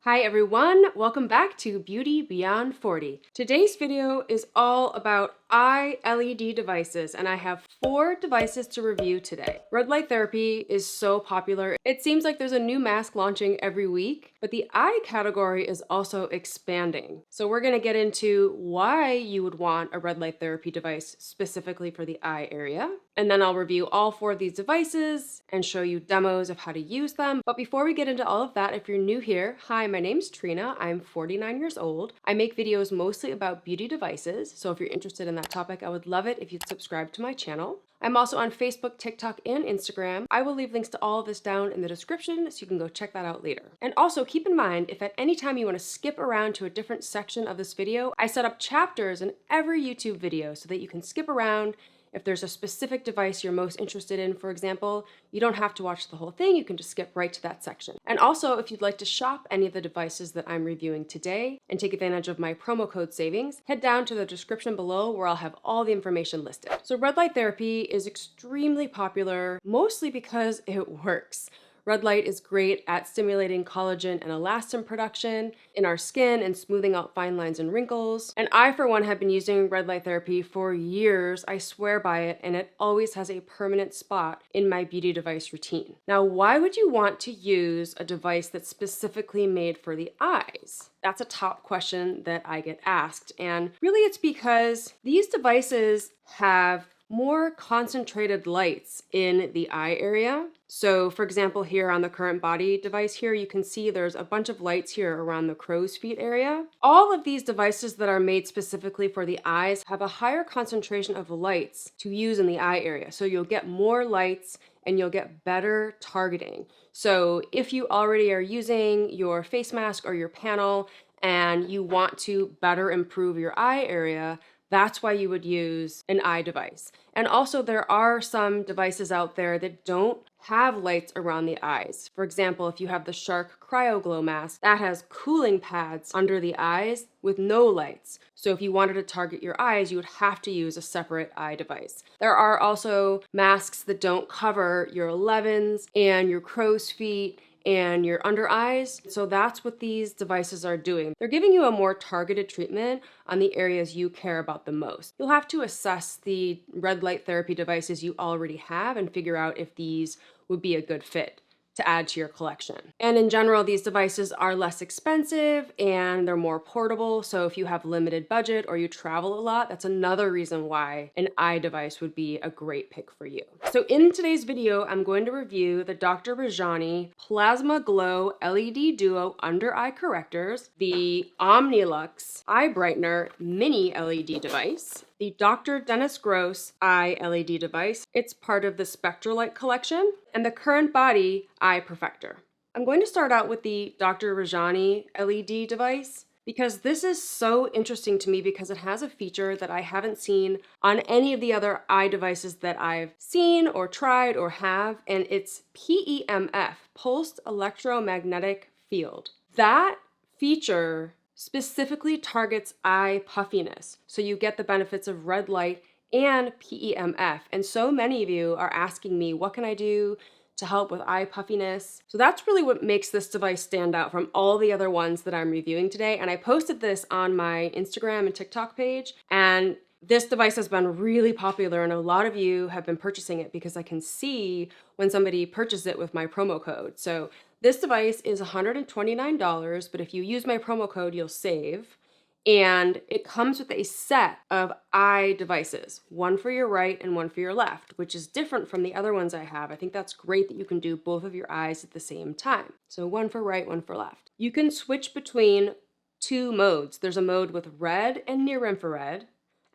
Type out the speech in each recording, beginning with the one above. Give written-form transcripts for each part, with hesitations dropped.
Hi everyone, welcome back to Beauty Beyond 40. Today's video is all about eye LED devices, and I have 4 devices to review today. Red light therapy is so popular. It seems like there's a new mask launching every week, but the eye category is also expanding. So we're gonna get into why you would want a red light therapy device specifically for the eye area. And then I'll review all 4 of these devices and show you demos of how to use them. But before we get into all of that, if you're new here, hi, my name's Trina. I'm 49 years old. I make videos mostly about beauty devices. So if you're interested in that topic, I would love it if you'd subscribe to my channel. I'm also on Facebook, TikTok, and Instagram. I will leave links to all of this down in the description so you can go check that out later. And also keep in mind, if at any time you want to skip around to a different section of this video, I set up chapters in every YouTube video so that you can skip around. If there's a specific device you're most interested in, for example, you don't have to watch the whole thing, you can just skip right to that section. And also, if you'd like to shop any of the devices that I'm reviewing today and take advantage of my promo code savings, head down to the description below where I'll have all the information listed. So red light therapy is extremely popular, mostly because it works. Red light is great at stimulating collagen and elastin production in our skin and smoothing out fine lines and wrinkles. And I, for one, have been using red light therapy for years. I swear by it, and it always has a permanent spot in my beauty device routine. Now, why would you want to use a device that's specifically made for the eyes? That's a top question that I get asked. And really, it's because these devices have more concentrated lights in the eye area. So for example, here on the current body device here, you can see there's a bunch of lights here around the crow's feet area. All of these devices that are made specifically for the eyes have a higher concentration of lights to use in the eye area. So you'll get more lights and you'll get better targeting. So if you already are using your face mask or your panel and you want to better improve your eye area, that's why you would use an eye device. And also there are some devices out there that don't have lights around the eyes. For example, if you have the Shark Cryo Glow mask, that has cooling pads under the eyes with no lights. So if you wanted to target your eyes, you would have to use a separate eye device. There are also masks that don't cover your 11s and your crow's feet and your under eyes. So that's what these devices are doing. They're giving you a more targeted treatment on the areas you care about the most. You'll have to assess the red light therapy devices you already have and figure out if these would be a good fit to add to your collection. And in general, these devices are less expensive and they're more portable. So if you have limited budget or you travel a lot, that's another reason why an eye device would be a great pick for you. So in today's video, I'm going to review the Dr. Rajani Plasma Glow LED Duo Under Eye Correctors, the Omnilux Eye Brightener Mini LED device, the Dr. Dennis Gross Eye LED device. It's part of the Spectralite collection, and the Current Body Eye Perfector. I'm going to start out with the Dr. Rajani LED device because this is so interesting to me because it has a feature that I haven't seen on any of the other eye devices that I've seen or tried or have, and it's PEMF, Pulsed Electromagnetic Field. That feature specifically targets eye puffiness, so you get the benefits of red light and PEMF. And so many of you are asking me, what can I do to help with eye puffiness? So that's really what makes this device stand out from all the other ones that I'm reviewing today. And I posted this on my Instagram and TikTok page, and this device has been really popular and a lot of you have been purchasing it because I can see when somebody purchased it with my promo code. So this device is $129, but if you use my promo code, you'll save. And it comes with a set of eye devices, one for your right and one for your left, which is different from the other ones I have. I think that's great that you can do both of your eyes at the same time. So one for right, one for left. You can switch between 2 modes. There's a mode with red and near infrared,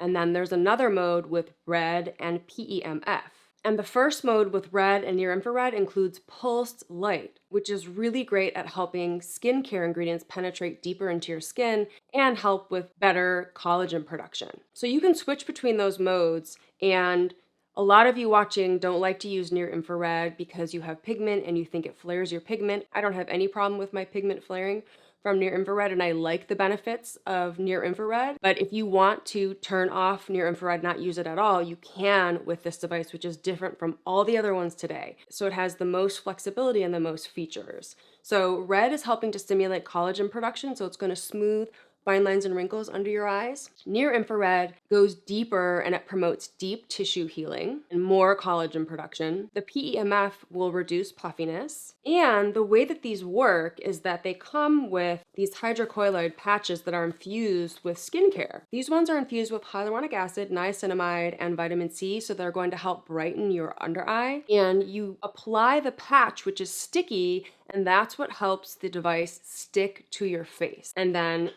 and then there's another mode with red and PEMF. And the first mode with red and near infrared includes pulsed light, which is really great at helping skincare ingredients penetrate deeper into your skin and help with better collagen production. So you can switch between those modes, and a lot of you watching don't like to use near infrared because you have pigment and you think it flares your pigment. I don't have any problem with my pigment flaring. from near infrared, and I like the benefits of near infrared. But if you want to turn off near infrared, not use it at all, you can with this device, which is different from all the other ones today. So it has the most flexibility and the most features. So red is helping to stimulate collagen production, so it's going to smooth fine lines and wrinkles under your eyes. Near infrared goes deeper and it promotes deep tissue healing and more collagen production. The PEMF will reduce puffiness. And the way that these work is that they come with these hydrocolloid patches that are infused with skincare. These ones are infused with hyaluronic acid, niacinamide, and vitamin C, so they're going to help brighten your under eye. And you apply the patch, which is sticky, and that's what helps the device stick to your face. And then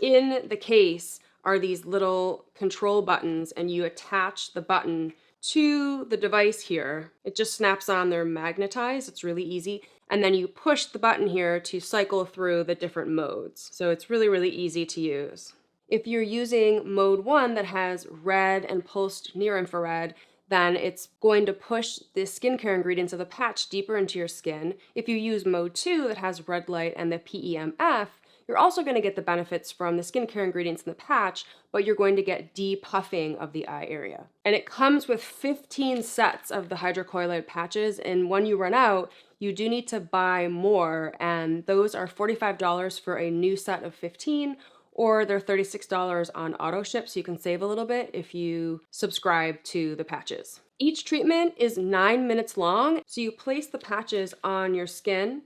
in the case are these little control buttons, and you attach the button to the device here. It just snaps on, they're magnetized, it's really easy. And then you push the button here to cycle through the different modes. So it's really, really easy to use. If you're using mode 1 that has red and pulsed near infrared, then it's going to push the skincare ingredients of the patch deeper into your skin. If you use mode 2 that has red light and the PEMF, you're also going to get the benefits from the skincare ingredients in the patch, but you're going to get depuffing of the eye area. And it comes with 15 sets of the hydrocolloid patches, and when you run out, you do need to buy more, and those are $45 for a new set of 15, or they're $36 on auto ship, so you can save a little bit if you subscribe to the patches. Each treatment is 9 minutes long, so you place the patches on your skin,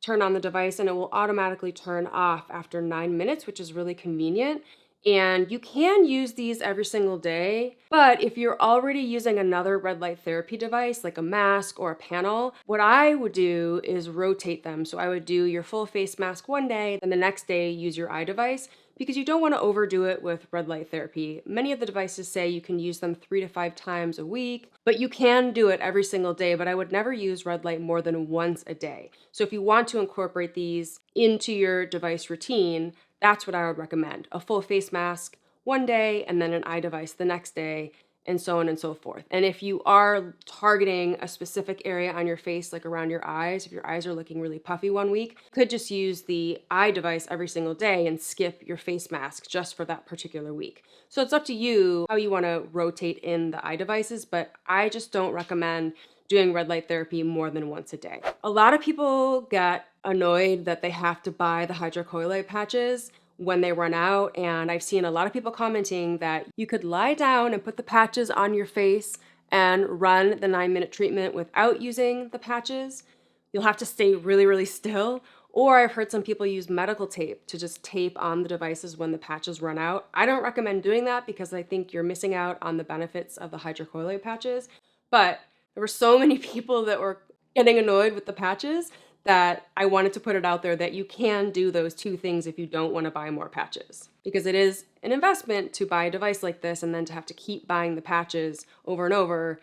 turn on the device, and it will automatically turn off after 9 minutes, which is really convenient. And you can use these every single day, but if you're already using another red light therapy device, like a mask or a panel, what I would do is rotate them. So I would do your full face mask one day, and the next day use your eye device, because you don't want to overdo it with red light therapy. Many of the devices say you can use them 3 to 5 times a week, but you can do it every single day, but I would never use red light more than once a day. So if you want to incorporate these into your device routine, that's what I would recommend. A full face mask one day and then an eye device the next day, and so on and so forth. And if you are targeting a specific area on your face, like around your eyes, if your eyes are looking really puffy one week, you could just use the eye device every single day and skip your face mask just for that particular week. So it's up to you how you want to rotate in the eye devices, but I just don't recommend doing red light therapy more than once a day. A lot of people get annoyed that they have to buy the hydrocolloid patches when they run out, and I've seen a lot of people commenting that you could lie down and put the patches on your face and run the 9-minute treatment without using the patches. You'll have to stay really, really still. Or I've heard some people use medical tape to just tape on the devices when the patches run out. I don't recommend doing that because I think you're missing out on the benefits of the hydrocolloid patches. But there were so many people that were getting annoyed with the patches that I wanted to put it out there that you can do those two things if you don't want to buy more patches. Because it is an investment to buy a device like this and then to have to keep buying the patches over and over.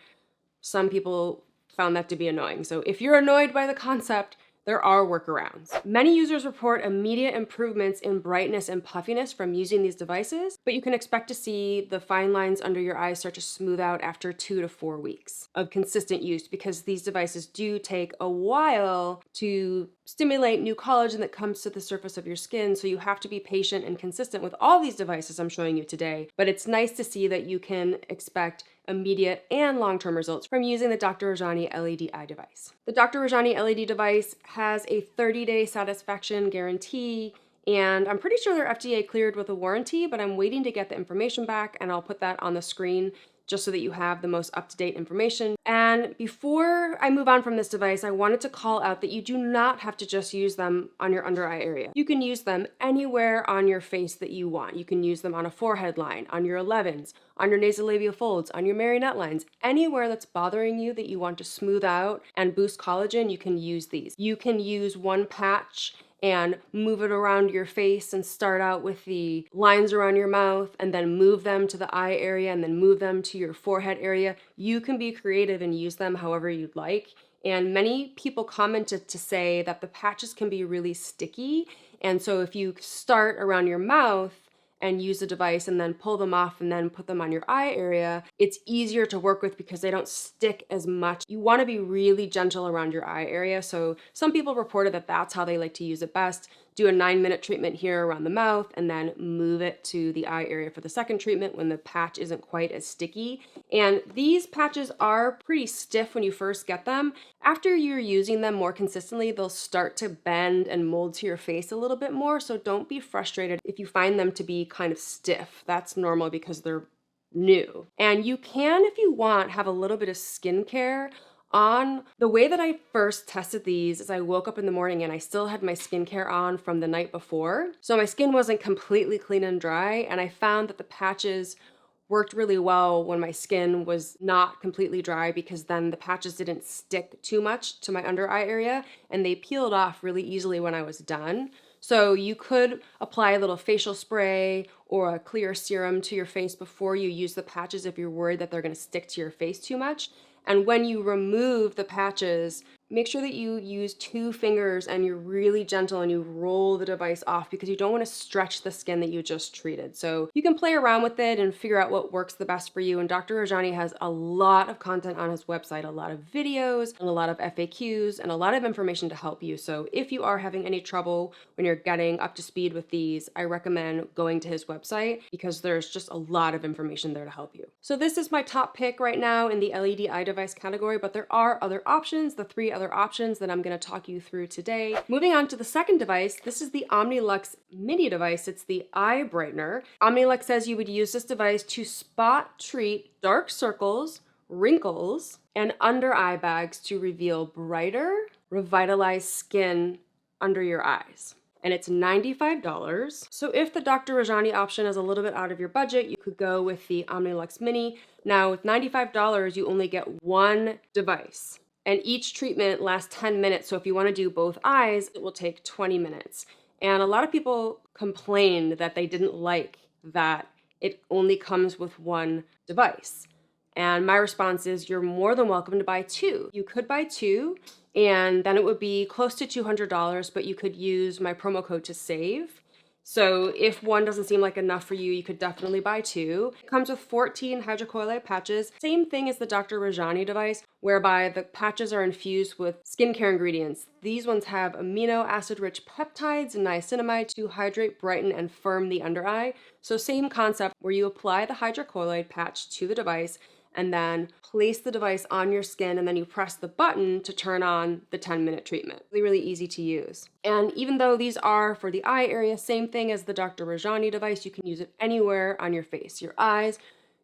Some people found that to be annoying. So if you're annoyed by the concept, there are workarounds. Many users report immediate improvements in brightness and puffiness from using these devices, but you can expect to see the fine lines under your eyes start to smooth out after 2 to 4 weeks of consistent use, because these devices do take a while to stimulate new collagen that comes to the surface of your skin, so you have to be patient and consistent with all these devices I'm showing you today. But it's nice to see that you can expect immediate and long-term results from using the Dr. Rajani LED eye device. The Dr. Rajani LED device has a 30-day satisfaction guarantee, and I'm pretty sure they're FDA cleared with a warranty, but I'm waiting to get the information back, and I'll put that on the screen just so that you have the most up-to-date information. And before I move on from this device, I wanted to call out that you do not have to just use them on your under eye area. You can use them anywhere on your face that you want. You can use them on a forehead line, on your 11s, on your nasolabial folds, on your marionette lines, anywhere that's bothering you that you want to smooth out and boost collagen, you can use these. You can use one patch and move it around your face and start out with the lines around your mouth and then move them to the eye area and then move them to your forehead area. You can be creative and use them however you'd like. And many people commented to say that the patches can be really sticky. And so if you start around your mouth and use the device and then pull them off and then put them on your eye area, it's easier to work with because they don't stick as much. You want to be really gentle around your eye area. So some people reported that that's how they like to use it best, do a 9-minute treatment here around the mouth and then move it to the eye area for the second treatment when the patch isn't quite as sticky. And these patches are pretty stiff when you first get them. After you're using them more consistently, they'll start to bend and mold to your face a little bit more. So don't be frustrated if you find them to be kind of stiff. That's normal because they're new. And you can, if you want, have a little bit of skincare on. The way that I first tested these is I woke up in the morning and I still had my skincare on from the night before. So my skin wasn't completely clean and dry, and I found that the patches worked really well when my skin was not completely dry, because then the patches didn't stick too much to my under eye area and they peeled off really easily when I was done. So you could apply a little facial spray or a clear serum to your face before you use the patches if you're worried that they're going to stick to your face too much. And when you remove the patches, make sure that you use 2 fingers and you're really gentle and you roll the device off, because you don't want to stretch the skin that you just treated. So you can play around with it and figure out what works the best for you. And Dr. Rajani has a lot of content on his website, a lot of videos and a lot of FAQs and a lot of information to help you. So if you are having any trouble when you're getting up to speed with these, I recommend going to his website, because there's just a lot of information there to help you. So this is my top pick right now in the LED eye device category, but there are other options, the 3 other options that I'm going to talk you through today. Moving on to the second device, this is the Omnilux mini device. It's the eye brightener. Omnilux says you would use this device to spot treat dark circles, wrinkles, and under eye bags to reveal brighter, revitalized skin under your eyes. And it's $95. So if the Dr. Rajani option is a little bit out of your budget, you could go with the Omnilux Mini. Now with $95, you only get 1 device, and each treatment lasts 10 minutes. So if you want to do both eyes, it will take 20 minutes. And a lot of people complained that they didn't like that it only comes with 1 device. And my response is, you're more than welcome to buy 2. You could buy 2, and then it would be close to $200, but you could use my promo code to save. So if 1 doesn't seem like enough for you, you could definitely buy 2. It comes with 14 hydrocolloid patches. Same thing as the Dr. Rajani device, whereby the patches are infused with skincare ingredients. These ones have amino acid-rich peptides and niacinamide to hydrate, brighten, and firm the under eye. So same concept, where you apply the hydrocolloid patch to the device and then place the device on your skin, and then you press the button to turn on the 10-minute treatment. Really, really easy to use. And even though these are for the eye area, same thing as the Dr. Rajani device, you can use it anywhere on your face, your eyes,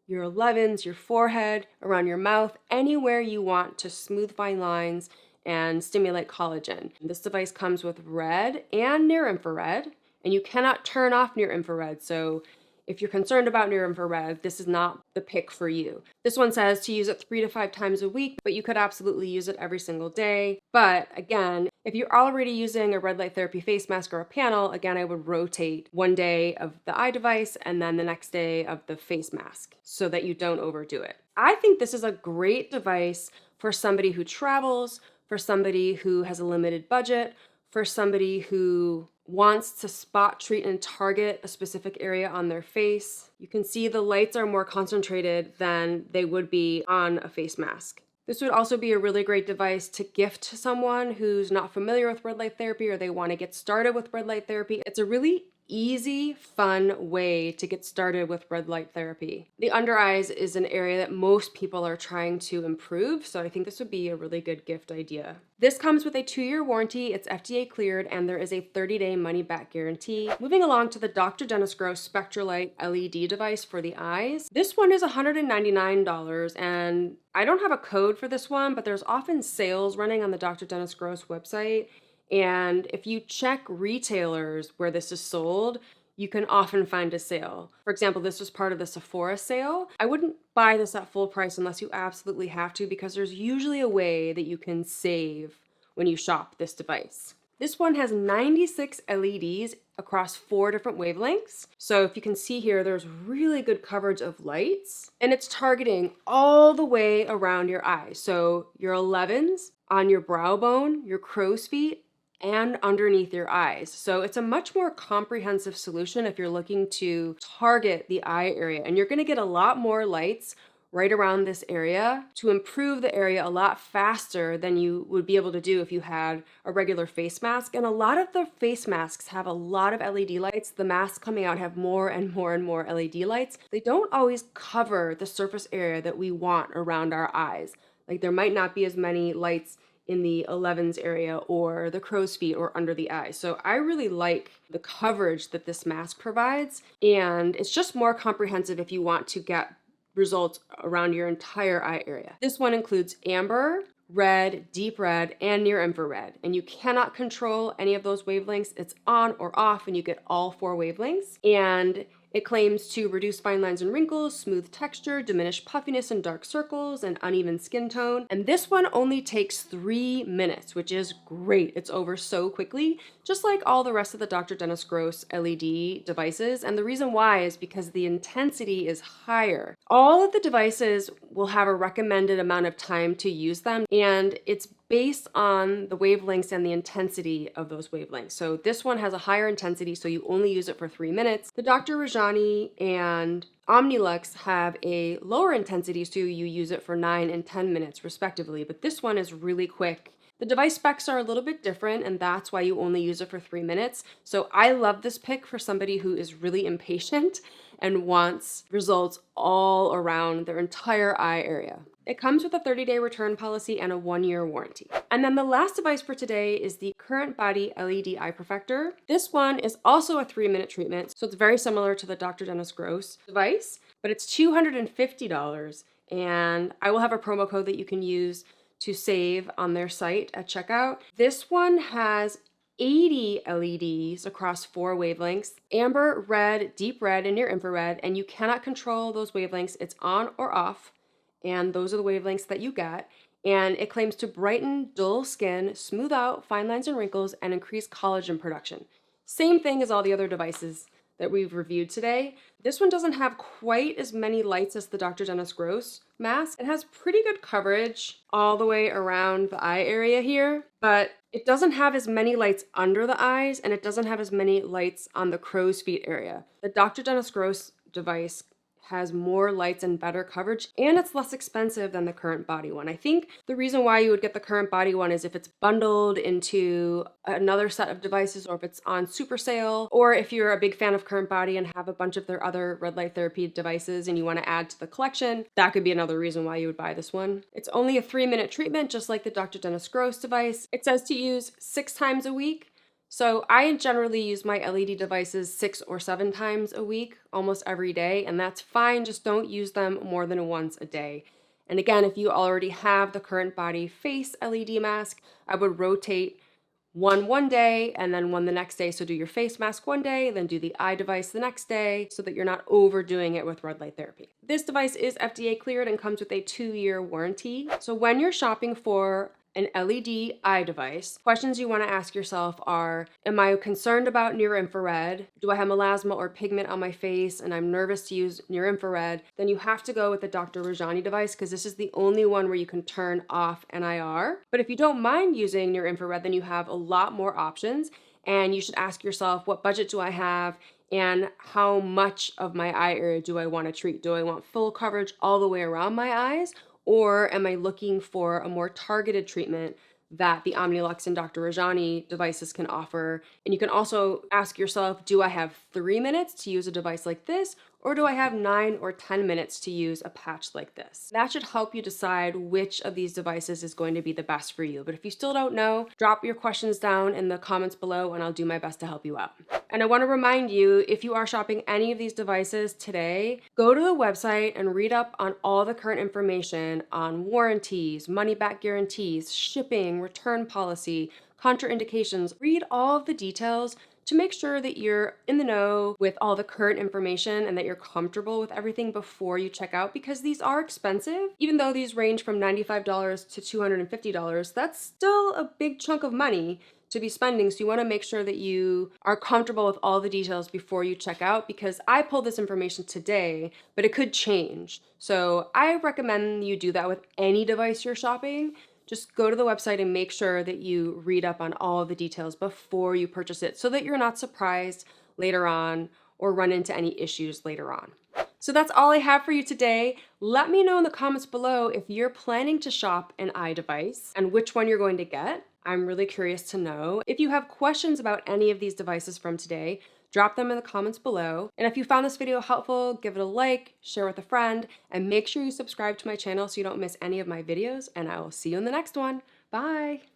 your 11s, your forehead, around your mouth, anywhere you want to smooth fine lines and stimulate collagen. This device comes with red and near infrared, and you cannot turn off near infrared. So if you're concerned about near infrared, this is not the pick for you. This one says to use it 3 to 5 times a week, but you could absolutely use it every single day. But again, if you're already using a red light therapy face mask or a panel, again, I would rotate 1 day of the eye device and then the next day of the face mask so that you don't overdo it. I think this is a great device for somebody who travels, for somebody who has a limited budget, for somebody who wants to spot, treat, and target a specific area on their face. You can see the lights are more concentrated than they would be on a face mask. This would also be a really great device to gift to someone who's not familiar with red light therapy, or they want to get started with red light therapy. It's a really easy, fun way to get started with red light therapy. The under eyes is an area that most people are trying to improve, so I think this would be a really good gift idea. This comes with a 2-year warranty, it's FDA cleared, and there is a 30-day money-back guarantee. Moving along to the Dr. Dennis Gross Spectralite LED device for the eyes. This one is $199, and I don't have a code for this one, but there's often sales running on the Dr. Dennis Gross website. And if you check retailers where this is sold, you can often find a sale. For example, this was part of the Sephora sale. I wouldn't buy this at full price unless you absolutely have to, because there's usually a way that you can save when you shop this device. This one has 96 LEDs across 4 different wavelengths. So if you can see here, there's really good coverage of lights, and it's targeting all the way around your eyes. So your 11s, on your brow bone, your crow's feet, and underneath your eyes. So it's a much more comprehensive solution if you're looking to target the eye area, and you're going to get a lot more lights right around this area to improve the area a lot faster than you would be able to do if you had a regular face mask. And a lot of the face masks have a lot of LED lights. The masks coming out have more and more and more LED lights. They don't always cover the surface area that we want around our eyes. Like there might not be as many lights in the 11s area or the crow's feet or under the eye. So I really like the coverage that this mask provides, and it's just more comprehensive if you want to get results around your entire eye area. This one includes amber, red, deep red, and near infrared, and you cannot control any of those wavelengths. It's on or off, and you get all 4 wavelengths. And it claims to reduce fine lines and wrinkles, smooth texture, diminish puffiness and dark circles, and uneven skin tone. And this one only takes 3 minutes, which is great. It's over so quickly, just like all the rest of the Dr. Dennis Gross LED devices. And the reason why is because the intensity is higher. All of the devices will have a recommended amount of time to use them, and it's based on the wavelengths and the intensity of those wavelengths. So this one has a higher intensity, so you only use it for 3 minutes. The Dr. Rajani and Omnilux have a lower intensity, so you use it for 9 and 10 minutes respectively, but this one is really quick. The device specs are a little bit different, and that's why you only use it for 3 minutes. So I love this pick for somebody who is really impatient and wants results all around their entire eye area. It comes with a 30-day return policy and a 1-year warranty. And then the last device for today is the Current Body LED Eye Perfector. This one is also a 3-minute treatment, so it's very similar to the Dr. Dennis Gross device, but it's $250, and I will have a promo code that you can use to save on their site at checkout. This one has 80 LEDs across 4 wavelengths, amber, red, deep red, and near infrared, and you cannot control those wavelengths. It's on or off, and those are the wavelengths that you get. And it claims to brighten dull skin, smooth out fine lines and wrinkles, and increase collagen production. Same thing as all the other devices that we've reviewed today. This one doesn't have quite as many lights as the Dr. Dennis Gross mask. It has pretty good coverage all the way around the eye area here, but it doesn't have as many lights under the eyes, and it doesn't have as many lights on the crow's feet area. The Dr. Dennis Gross device has more lights and better coverage, and it's less expensive than the Current Body one. I think the reason why you would get the Current Body one is if it's bundled into another set of devices, or if it's on super sale, or if you're a big fan of Current Body and have a bunch of their other red light therapy devices and you want to add to the collection, that could be another reason why you would buy this one. It's only a 3-minute treatment, just like the Dr. Dennis Gross device. It says to use 6 times a week. So I generally use my LED devices 6 or 7 times a week, almost every day, and that's fine. Just don't use them more than once a day. And again, if you already have the Current Body face LED mask, I would rotate one day and then one the next day. So do your face mask one day, then do the eye device the next day, so that you're not overdoing it with red light therapy. This device is FDA cleared and comes with a 2-year warranty. So when you're shopping for an LED eye device, questions you want to ask yourself are, am I concerned about near infrared? Do I have melasma or pigment on my face and I'm nervous to use near infrared? Then you have to go with the Dr. Rajani device, because this is the only one where you can turn off NIR. But if you don't mind using near infrared, then you have a lot more options, and you should ask yourself, what budget do I have? And how much of my eye area do I want to treat? Do I want full coverage all the way around my eyes? Or am I looking for a more targeted treatment that the Omnilux and Dr. Rajani devices can offer? And you can also ask yourself, do I have 3 minutes to use a device like this? Or do I have 9 or 10 minutes to use a patch like this? That should help you decide which of these devices is going to be the best for you. But if you still don't know, drop your questions down in the comments below and I'll do my best to help you out. And I want to remind you, if you are shopping any of these devices today, go to the website and read up on all the current information on warranties, money back guarantees, shipping, return policy, contraindications. Read all of the details to make sure that you're in the know with all the current information and that you're comfortable with everything before you check out, because these are expensive. Even though these range from $95 to $250, that's still a big chunk of money to be spending. So you want to make sure that you are comfortable with all the details before you check out, because I pulled this information today, but it could change. So I recommend you do that with any device you're shopping. Just go to the website and make sure that you read up on all of the details before you purchase it, so that you're not surprised later on or run into any issues later on. So that's all I have for you today. Let me know in the comments below if you're planning to shop an eye device and which one you're going to get. I'm really curious to know. If you have questions about any of these devices from today, drop them in the comments below. And if you found this video helpful, give it a like, share with a friend, and make sure you subscribe to my channel so you don't miss any of my videos, and I will see you in the next one. Bye!